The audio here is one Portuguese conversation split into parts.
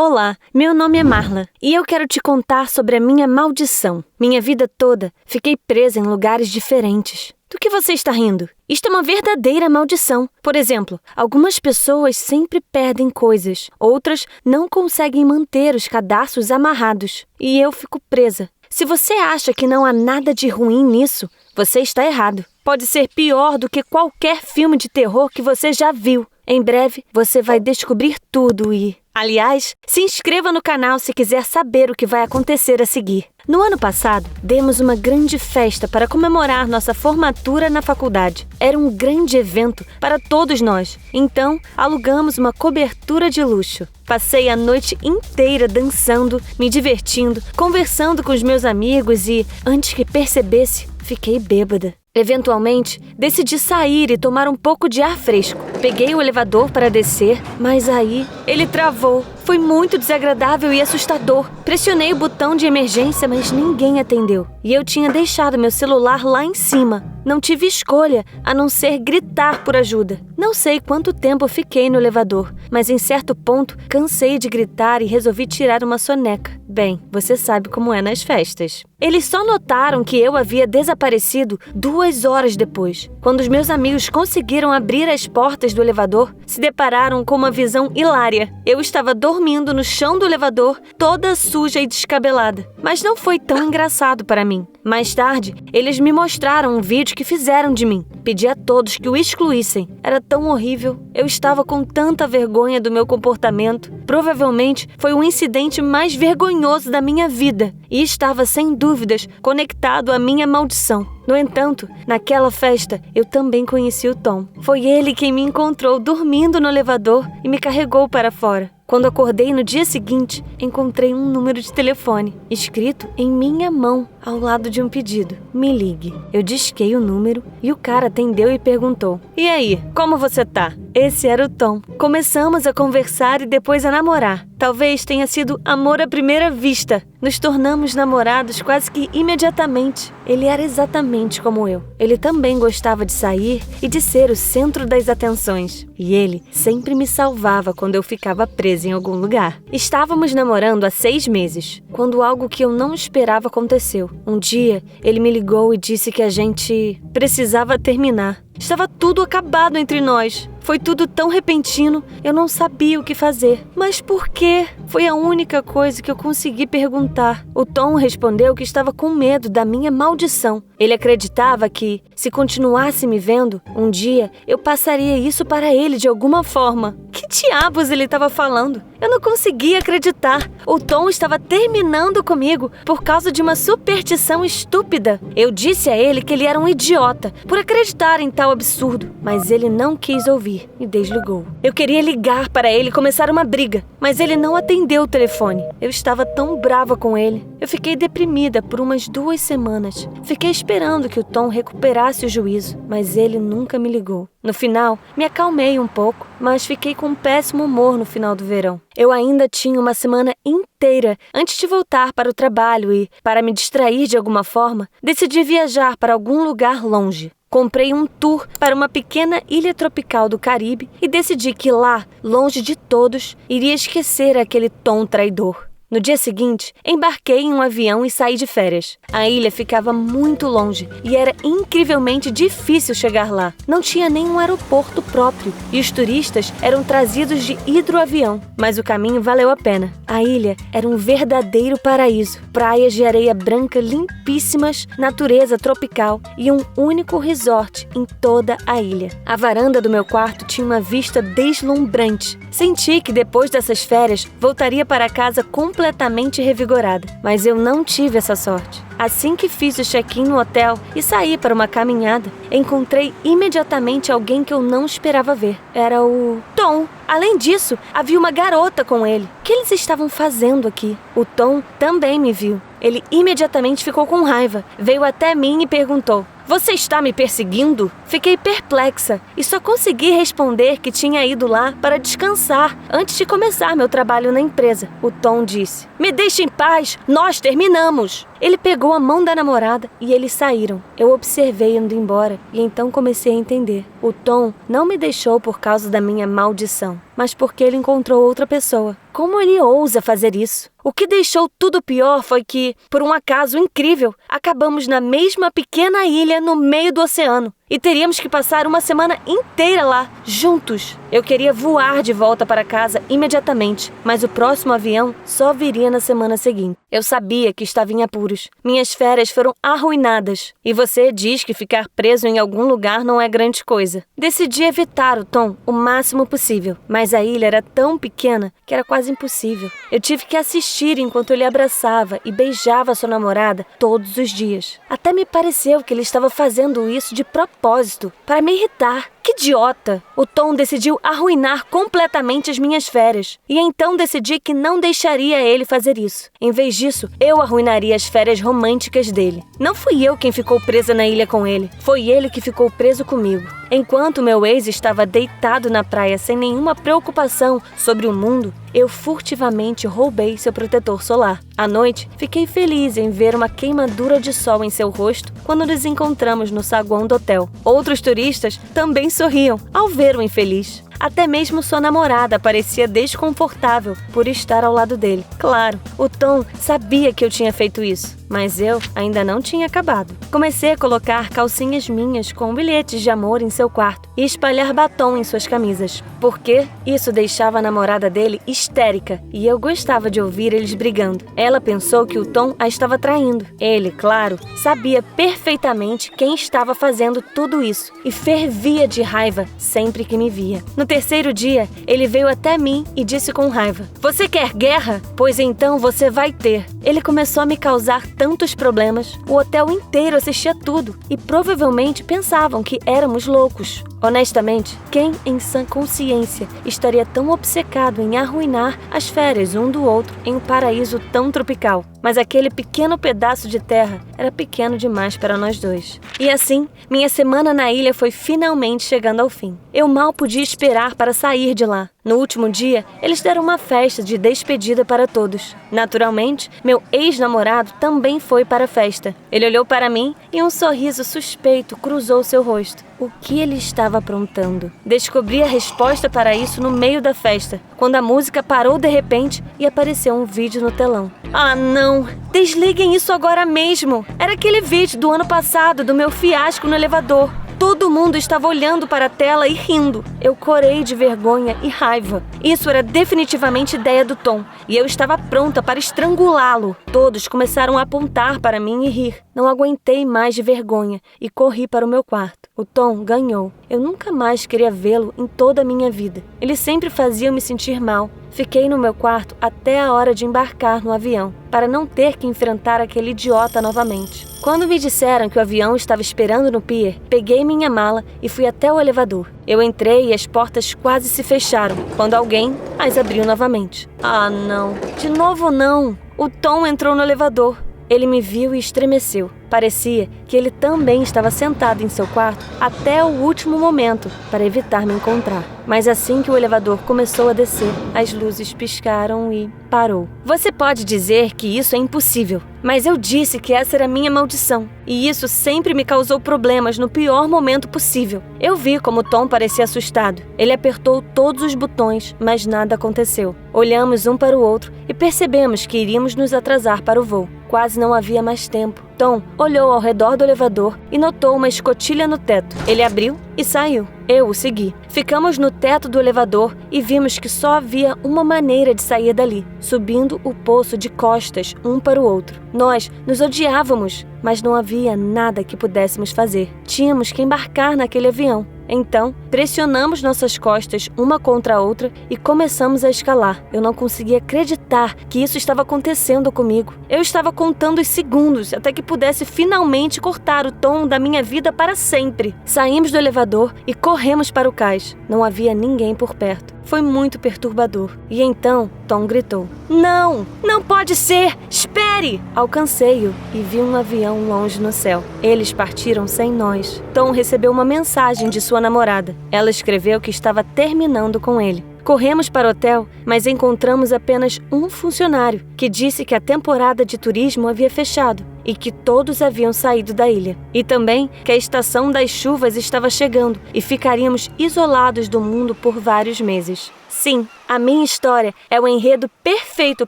Olá, meu nome é Marla e eu quero te contar sobre a minha maldição. Minha vida toda fiquei presa em lugares diferentes. Do que você está rindo? Isto é uma verdadeira maldição. Por exemplo, algumas pessoas sempre perdem coisas, outras não conseguem manter os cadarços amarrados. E eu fico presa. Se você acha que não há nada de ruim nisso, você está errado. Pode ser pior do que qualquer filme de terror que você já viu. Em breve, você vai descobrir tudo e... Aliás, se inscreva no canal se quiser saber o que vai acontecer a seguir. No ano passado, demos uma grande festa para comemorar nossa formatura na faculdade. Era um grande evento para todos nós. Então, alugamos uma cobertura de luxo. Passei a noite inteira dançando, me divertindo, conversando com os meus amigos e, antes que percebesse, fiquei bêbada. Eventualmente, decidi sair e tomar um pouco de ar fresco. Peguei o elevador para descer, mas aí ele travou. Foi muito desagradável e assustador. Pressionei o botão de emergência, mas ninguém atendeu. E eu tinha deixado meu celular lá em cima. Não tive escolha, a não ser gritar por ajuda. Não sei quanto tempo fiquei no elevador, mas em certo ponto cansei de gritar e resolvi tirar uma soneca. Bem, você sabe como é nas festas. Eles só notaram que eu havia desaparecido 2 horas depois. Quando os meus amigos conseguiram abrir as portas do elevador, se depararam com uma visão hilária. Eu estava dormindo no chão do elevador, toda suja e descabelada. Mas não foi tão engraçado para mim. Mais tarde, eles me mostraram um vídeo que fizeram de mim. Pedi a todos que o excluíssem. Era tão horrível. Eu estava com tanta vergonha do meu comportamento. Provavelmente foi o incidente mais vergonhoso da minha vida. E estava, sem dúvidas, conectado à minha maldição. No entanto, naquela festa, eu também conheci o Tom. Foi ele quem me encontrou dormindo no elevador e me carregou para fora. Quando acordei no dia seguinte, encontrei um número de telefone, escrito em minha mão, ao lado de um pedido. Me ligue. Eu disquei o número e o cara atendeu e perguntou: E aí, como você tá? Esse era o Tom. Começamos a conversar e depois a namorar. Talvez tenha sido amor à primeira vista. Nos tornamos namorados quase que imediatamente. Ele era exatamente como eu. Ele também gostava de sair e de ser o centro das atenções. E ele sempre me salvava quando eu ficava presa em algum lugar. Estávamos namorando há 6 meses, quando algo que eu não esperava aconteceu. Um dia, ele me ligou e disse que a gente precisava terminar. Estava tudo acabado entre nós. Foi tudo tão repentino, eu não sabia o que fazer. Mas por quê? Foi a única coisa que eu consegui perguntar. O Tom respondeu que estava com medo da minha maldição. Ele acreditava que, se continuasse me vendo, um dia eu passaria isso para ele de alguma forma. Que diabos ele estava falando? Eu não conseguia acreditar. O Tom estava terminando comigo por causa de uma superstição estúpida. Eu disse a ele que ele era um idiota por acreditar em tal absurdo, mas ele não quis ouvir e desligou. Eu queria ligar para ele e começar uma briga, mas ele não atendeu o telefone. Eu estava tão brava com ele. Eu fiquei deprimida por umas 2 semanas. Fiquei esperando que o Tom recuperasse o juízo, mas ele nunca me ligou. No final, me acalmei um pouco, mas fiquei com um péssimo humor no final do verão. Eu ainda tinha uma semana inteira antes de voltar para o trabalho e, para me distrair de alguma forma, decidi viajar para algum lugar longe. Comprei um tour para uma pequena ilha tropical do Caribe e decidi que lá, longe de todos, iria esquecer aquele Tom traidor. No dia seguinte, embarquei em um avião e saí de férias. A ilha ficava muito longe e era incrivelmente difícil chegar lá. Não tinha nenhum aeroporto próprio e os turistas eram trazidos de hidroavião, mas o caminho valeu a pena. A ilha era um verdadeiro paraíso. Praias de areia branca limpíssimas, natureza tropical e um único resort em toda a ilha. A varanda do meu quarto tinha uma vista deslumbrante. Senti que depois dessas férias voltaria para casa completamente revigorada, mas eu não tive essa sorte. Assim que fiz o check-in no hotel e saí para uma caminhada, encontrei imediatamente alguém que eu não esperava ver. Era o Tom. Além disso, havia uma garota com ele. O que eles estavam fazendo aqui? O Tom também me viu. Ele imediatamente ficou com raiva, veio até mim e perguntou: Você está me perseguindo? Fiquei perplexa e só consegui responder que tinha ido lá para descansar antes de começar meu trabalho na empresa. O Tom disse: Me deixe em paz, nós terminamos. Ele pegou a mão da namorada e eles saíram. Eu observei indo embora e então comecei a entender. O Tom não me deixou por causa da minha maldição, mas porque ele encontrou outra pessoa. Como ele ousa fazer isso? O que deixou tudo pior foi que, por um acaso incrível, acabamos na mesma pequena ilha no meio do oceano. E teríamos que passar uma semana inteira lá, juntos. Eu queria voar de volta para casa imediatamente, mas o próximo avião só viria na semana seguinte. Eu sabia que estava em apuros. Minhas férias foram arruinadas. E você diz que ficar preso em algum lugar não é grande coisa. Decidi evitar o Tom o máximo possível, mas a ilha era tão pequena que era quase impossível. Eu tive que assistir enquanto ele abraçava e beijava sua namorada todos os dias. Até me pareceu que ele estava fazendo isso de propósito, para me irritar. Que idiota! O Tom decidiu arruinar completamente as minhas férias. E então decidi que não deixaria ele fazer isso. Em vez disso, eu arruinaria as férias românticas dele. Não fui eu quem ficou presa na ilha com ele. Foi ele que ficou preso comigo. Enquanto meu ex estava deitado na praia sem nenhuma preocupação sobre o mundo, eu furtivamente roubei seu protetor solar. À noite, fiquei feliz em ver uma queimadura de sol em seu rosto quando nos encontramos no saguão do hotel. Outros turistas também sorriam ao ver o infeliz. Até mesmo sua namorada parecia desconfortável por estar ao lado dele. Claro, o Tom sabia que eu tinha feito isso, mas eu ainda não tinha acabado. Comecei a colocar calcinhas minhas com bilhetes de amor em seu quarto e espalhar batom em suas camisas, porque isso deixava a namorada dele histérica e eu gostava de ouvir eles brigando. Ela pensou que o Tom a estava traindo. Ele, claro, sabia perfeitamente quem estava fazendo tudo isso e fervia de raiva sempre que me via. No terceiro dia, ele veio até mim e disse com raiva: "Você quer guerra? Pois então você vai ter." Ele começou a me causar tantos problemas. O hotel inteiro assistia tudo e provavelmente pensavam que éramos loucos. Honestamente, quem em sã consciência estaria tão obcecado em arruinar as férias um do outro em um paraíso tão tropical? Mas aquele pequeno pedaço de terra era pequeno demais para nós dois. E assim, minha semana na ilha foi finalmente chegando ao fim. Eu mal podia esperar para sair de lá. No último dia, eles deram uma festa de despedida para todos. Naturalmente, meu ex-namorado também foi para a festa. Ele olhou para mim e um sorriso suspeito cruzou seu rosto. O que ele estava aprontando? Descobri a resposta para isso no meio da festa, quando a música parou de repente e apareceu um vídeo no telão. Ah, não! Desliguem isso agora mesmo! Era aquele vídeo do ano passado do meu fiasco no elevador. Todo mundo estava olhando para a tela e rindo. Eu corei de vergonha e raiva. Isso era definitivamente ideia do Tom, e eu estava pronta para estrangulá-lo. Todos começaram a apontar para mim e rir. Não aguentei mais de vergonha e corri para o meu quarto. O Tom ganhou. Eu nunca mais queria vê-lo em toda a minha vida. Ele sempre fazia eu me sentir mal. Fiquei no meu quarto até a hora de embarcar no avião, para não ter que enfrentar aquele idiota novamente. Quando me disseram que o avião estava esperando no pier, peguei minha mala e fui até o elevador. Eu entrei e as portas quase se fecharam, quando alguém as abriu novamente. Ah, não. De novo não. O Tom entrou no elevador. Ele me viu e estremeceu. Parecia que ele também estava sentado em seu quarto até o último momento para evitar me encontrar. Mas assim que o elevador começou a descer, as luzes piscaram e parou. Você pode dizer que isso é impossível, mas eu disse que essa era minha maldição. E isso sempre me causou problemas no pior momento possível. Eu vi como Tom parecia assustado. Ele apertou todos os botões, mas nada aconteceu. Olhamos um para o outro e percebemos que iríamos nos atrasar para o voo. Quase não havia mais tempo. Tom olhou ao redor do elevador e notou uma escotilha no teto. Ele abriu e saiu. Eu o segui. Ficamos no teto do elevador e vimos que só havia uma maneira de sair dali, subindo o poço de costas um para o outro. Nós nos odiávamos, mas não havia nada que pudéssemos fazer. Tínhamos que embarcar naquele avião. Então, pressionamos nossas costas uma contra a outra e começamos a escalar. Eu não conseguia acreditar que isso estava acontecendo comigo. Eu estava contando os segundos até que pudesse finalmente cortar o Tom da minha vida para sempre. Saímos do elevador e corremos para o cais. Não havia ninguém por perto. Foi muito perturbador. E então, Tom gritou: "Não! Não pode ser! Espere!" Alcancei-o e vi um avião longe no céu. Eles partiram sem nós. Tom recebeu uma mensagem de sua namorada. Ela escreveu que estava terminando com ele. Corremos para o hotel, mas encontramos apenas um funcionário que disse que a temporada de turismo havia fechado e que todos haviam saído da ilha. E também que a estação das chuvas estava chegando e ficaríamos isolados do mundo por vários meses. Sim, a minha história é o enredo perfeito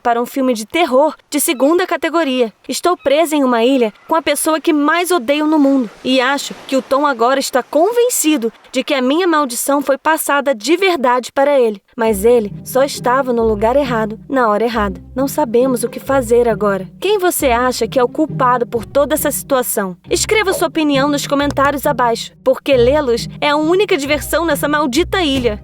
para um filme de terror de segunda categoria. Estou presa em uma ilha com a pessoa que mais odeio no mundo e acho que o Tom agora está convencido de que a minha maldição foi passada de verdade para ele. Mas ele só estava no lugar errado, na hora errada. Não sabemos o que fazer agora. Quem você acha que é o culpado por toda essa situação? Escreva sua opinião nos comentários abaixo, porque lê-los é a única diversão nessa maldita ilha.